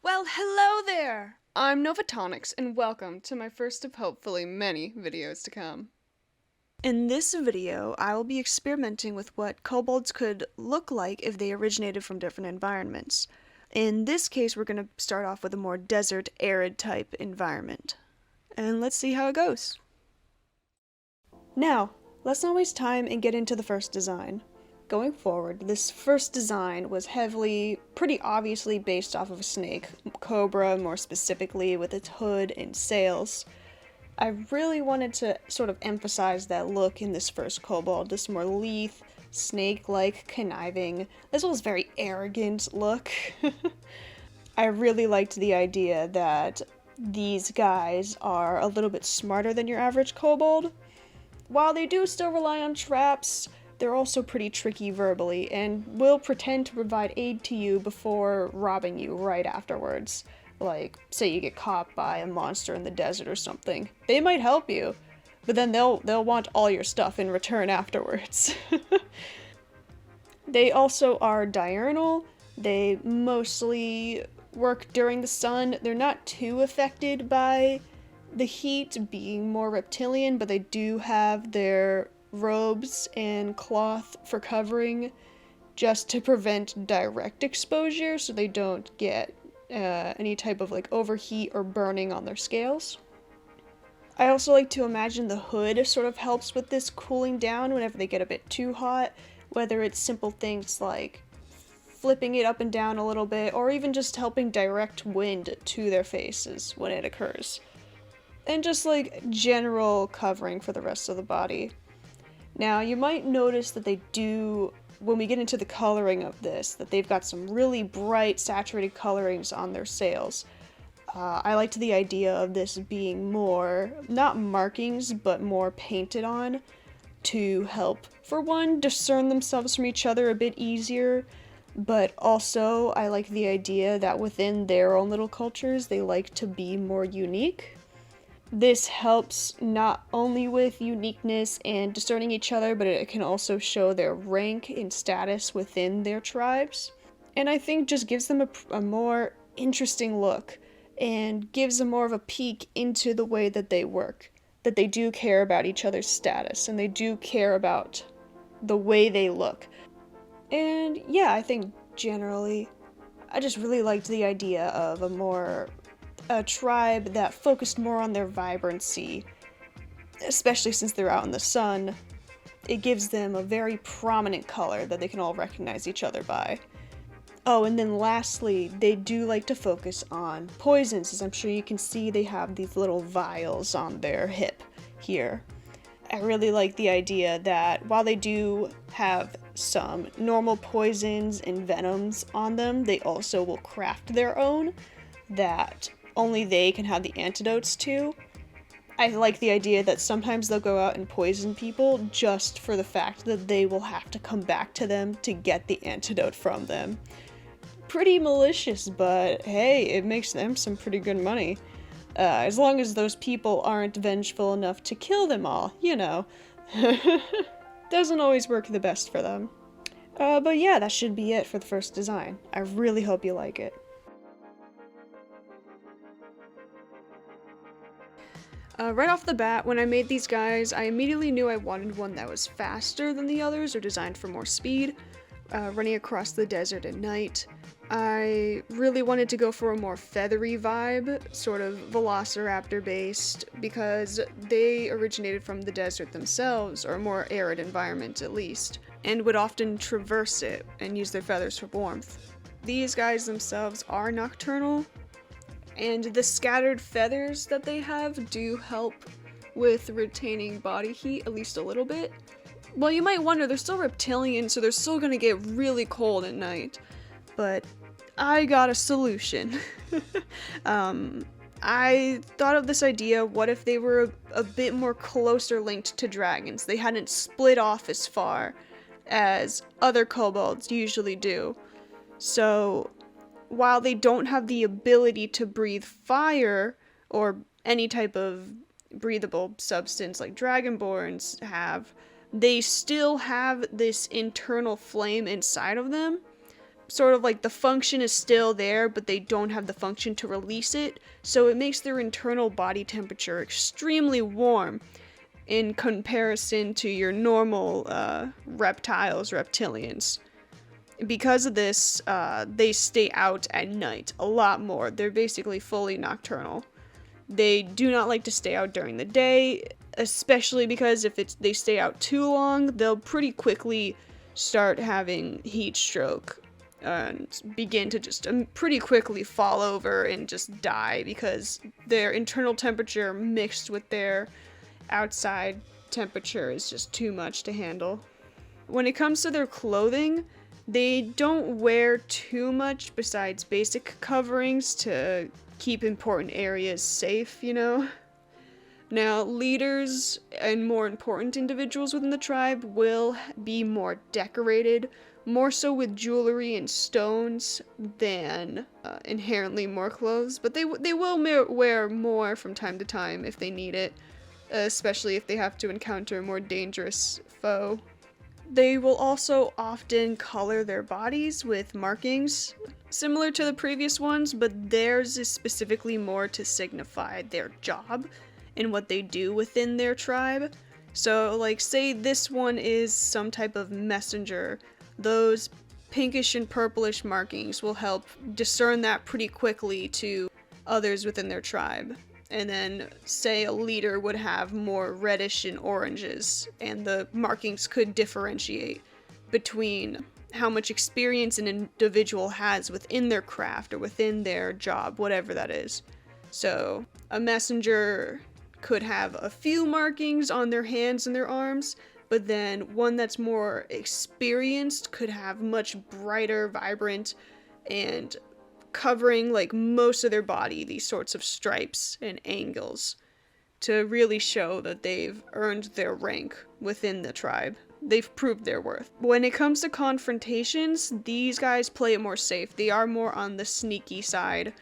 Well, hello there! I'm Novatonix, and welcome to my first of hopefully many videos to come. In this video, I will be experimenting with what kobolds could look like if they originated from different environments. In this case, we're going to start off with a more desert, arid type environment. And let's see how it goes. Now, let's not waste time and get into the first design. Going forward, this first design was pretty obviously based off of a snake, cobra more specifically, with its hood and sails. I really wanted to sort of emphasize that look in this first kobold, this more lithe, snake-like, conniving, as well as very arrogant look. I really liked the idea that these guys are a little bit smarter than your average kobold. While they do still rely on traps, they're also pretty tricky verbally, and will pretend to provide aid to you before robbing you right afterwards. Like, say you get caught by a monster in the desert or something. They might help you, but then they'll want all your stuff in return afterwards. They also are diurnal. They mostly work during the sun. They're not too affected by the heat, being more reptilian, but they do have their robes and cloth for covering just to prevent direct exposure so they don't get any type of like overheat or burning on their scales. I also like to imagine the hood sort of helps with this cooling down whenever they get a bit too hot, whether it's simple things like flipping it up and down a little bit, or even just helping direct wind to their faces when it occurs. And just like general covering for the rest of the body. Now, you might notice that they do, when we get into the coloring of this, that they've got some really bright, saturated colorings on their sails. I liked the idea of this being more, not markings, but more painted on to help, for one, discern themselves from each other a bit easier, but also I like the idea that within their own little cultures, they like to be more unique. This helps not only with uniqueness and discerning each other, but it can also show their rank and status within their tribes. And I think just gives them a more interesting look and gives them more of a peek into the way that they work. That they do care about each other's status and they do care about the way they look. And yeah, I think generally, I just really liked the idea of a tribe that focused more on their vibrancy, especially since they're out in the sun. It gives them a very prominent color that they can all recognize each other by. Oh, and then lastly, they do like to focus on poisons, as I'm sure you can see they have these little vials on their hip here. I really like the idea that while they do have some normal poisons and venoms on them, they also will craft their own that only they can have the antidotes to. I like the idea that sometimes they'll go out and poison people just for the fact that they will have to come back to them to get the antidote from them. Pretty malicious, but hey, it makes them some pretty good money. As long as those people aren't vengeful enough to kill them all, you know. Doesn't always work the best for them. But yeah, that should be it for the first design. I really hope you like it. Right off the bat, when I made these guys, I immediately knew I wanted one that was faster than the others or designed for more speed, running across the desert at night. I really wanted to go for a more feathery vibe, sort of velociraptor based, because they originated from the desert themselves, or a more arid environment at least, and would often traverse it and use their feathers for warmth. These guys themselves are nocturnal, and the scattered feathers that they have do help with retaining body heat, at least a little bit. Well, you might wonder, they're still reptilian, so they're still gonna get really cold at night. But I got a solution. I thought of this idea, what if they were a bit more closer linked to dragons? They hadn't split off as far as other kobolds usually do. So while they don't have the ability to breathe fire or any type of breathable substance like dragonborns have, they still have this internal flame inside of them sort of like the function is still there, but they don't have the function to release it, so it makes their internal body temperature extremely warm in comparison to your normal reptilians. Because of this, they stay out at night a lot more. They're basically fully nocturnal. They do not like to stay out during the day, especially because if they stay out too long, they'll pretty quickly start having heat stroke and begin to just pretty quickly fall over and just die because their internal temperature mixed with their outside temperature is just too much to handle. When it comes to their clothing, they don't wear too much besides basic coverings to keep important areas safe, you know? Now, leaders and more important individuals within the tribe will be more decorated, more so with jewelry and stones than inherently more clothes, but they will wear more from time to time if they need it, especially if they have to encounter a more dangerous foe. They will also often color their bodies with markings, similar to the previous ones, but theirs is specifically more to signify their job and what they do within their tribe. So, like, say this one is some type of messenger, those pinkish and purplish markings will help discern that pretty quickly to others within their tribe. And then, say a leader would have more reddish and oranges, and the markings could differentiate between how much experience an individual has within their craft or within their job, whatever that is. So, a messenger could have a few markings on their hands and their arms, but then one that's more experienced could have much brighter, vibrant, and covering like most of their body, these sorts of stripes and angles to really show that they've earned their rank within the tribe. They've proved their worth. When it comes to confrontations, these guys play it more safe. They are more on the sneaky side.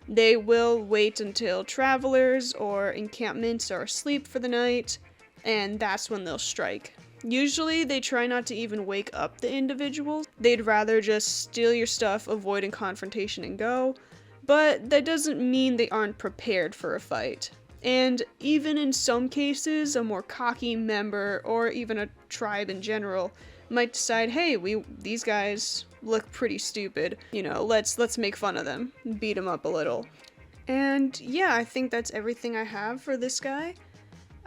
They will wait until travelers or encampments are asleep for the night, and that's when they'll strike. Usually, they try not to even wake up the individuals. They'd rather just steal your stuff, avoiding confrontation, and go. But that doesn't mean they aren't prepared for a fight. And even in some cases, a more cocky member, or even a tribe in general, might decide, hey, these guys look pretty stupid. You know, let's make fun of them, beat them up a little. And yeah, I think that's everything I have for this guy.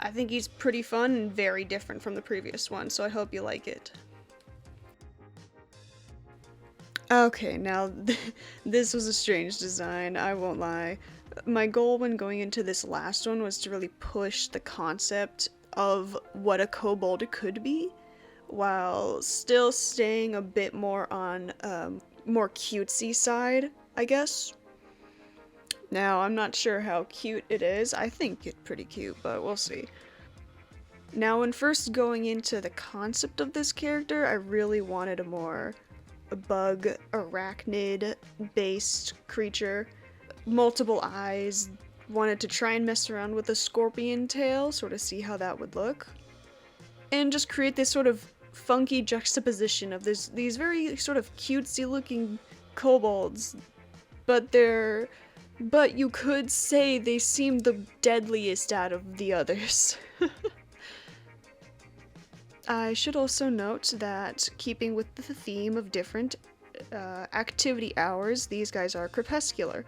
I think he's pretty fun and very different from the previous one, so I hope you like it. Okay, now this was a strange design, I won't lie. My goal when going into this last one was to really push the concept of what a kobold could be, while still staying a bit more on more cutesy side, I guess. Now, I'm not sure how cute it is. I think it's pretty cute, but we'll see. Now, when first going into the concept of this character, I really wanted a bug, arachnid-based creature. Multiple eyes. Wanted to try and mess around with a scorpion tail, sort of see how that would look. And just create this sort of funky juxtaposition of these very sort of cutesy-looking kobolds, but you could say they seem the deadliest out of the others. I should also note that, keeping with the theme of different activity hours, these guys are crepuscular,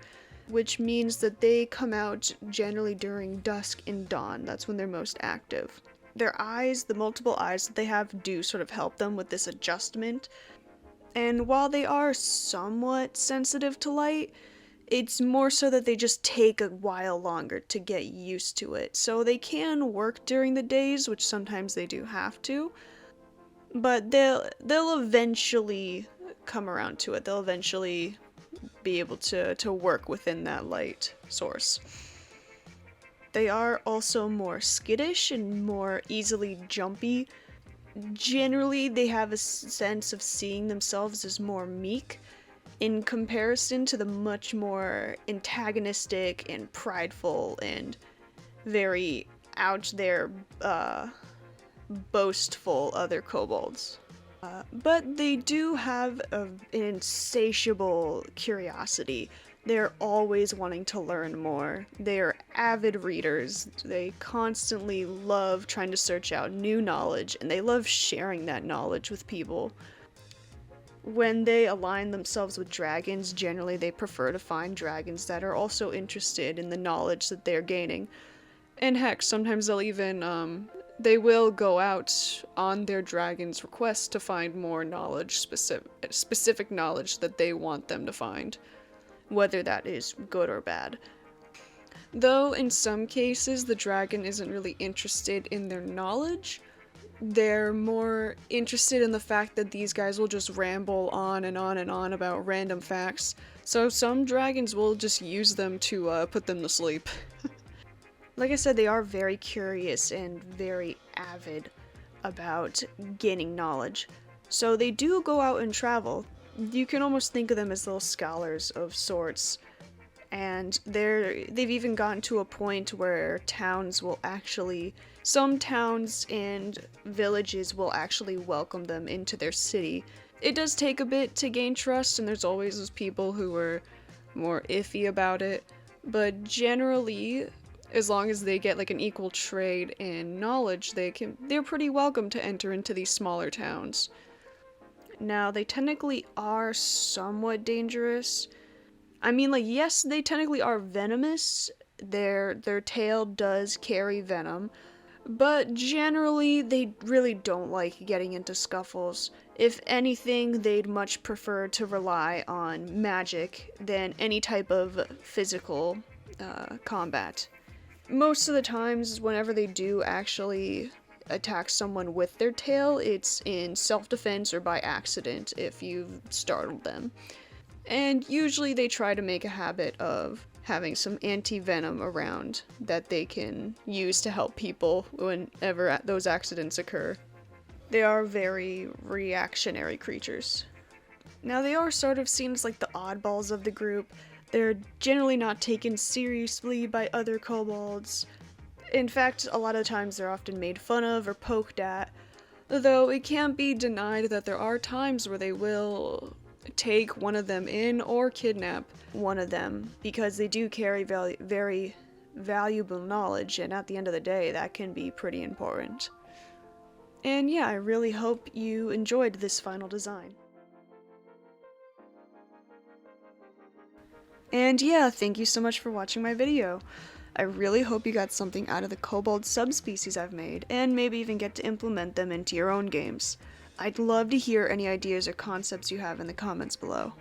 which means that they come out generally during dusk and dawn. That's when they're most active. Their eyes, the multiple eyes that they have, do sort of help them with this adjustment. And while they are somewhat sensitive to light, it's more so that they just take a while longer to get used to it. So they can work during the days, which sometimes they do have to, but they'll eventually come around to it. They'll eventually be able to work within that light source. They are also more skittish and more easily jumpy. Generally, they have a sense of seeing themselves as more meek, in comparison to the much more antagonistic and prideful and very out there, boastful other kobolds. But they do have an insatiable curiosity. They're always wanting to learn more. They are avid readers. They constantly love trying to search out new knowledge, and they love sharing that knowledge with people. When they align themselves with dragons, generally they prefer to find dragons that are also interested in the knowledge that they're gaining. And heck, sometimes they'll even, they will go out on their dragon's request to find more knowledge, specific knowledge that they want them to find, whether that is good or bad. Though in some cases the dragon isn't really interested in their knowledge, they're more interested in the fact that these guys will just ramble on and on and on about random facts, so some dragons will just use them to put them to sleep. Like I said, they are very curious and very avid about gaining knowledge, so they do go out and travel. You can almost think of them as little scholars of sorts, and they've even gotten to a point where some towns and villages will actually welcome them into their city. It does take a bit to gain trust, and there's always those people who are more iffy about it, but generally, as long as they get like an equal trade in knowledge, they're pretty welcome to enter into these smaller towns. Now, they technically are somewhat dangerous. I mean, like, yes, they technically are venomous. Their tail does carry venom, but generally they really don't like getting into scuffles. If anything, they'd much prefer to rely on magic than any type of physical combat. Most of the times, whenever they do actually attack someone with their tail, it's in self-defense or by accident if you've startled them. And usually they try to make a habit of having some anti-venom around that they can use to help people whenever those accidents occur. They are very reactionary creatures. Now, they are sort of seen as like the oddballs of the group. They're generally not taken seriously by other kobolds. In fact, a lot of times they're often made fun of or poked at, though it can't be denied that there are times where they will take one of them in or kidnap one of them, because they do carry very valuable knowledge, and at the end of the day, that can be pretty important. And yeah, I really hope you enjoyed this final design. And yeah, thank you so much for watching my video. I really hope you got something out of the kobold subspecies I've made, and maybe even get to implement them into your own games. I'd love to hear any ideas or concepts you have in the comments below.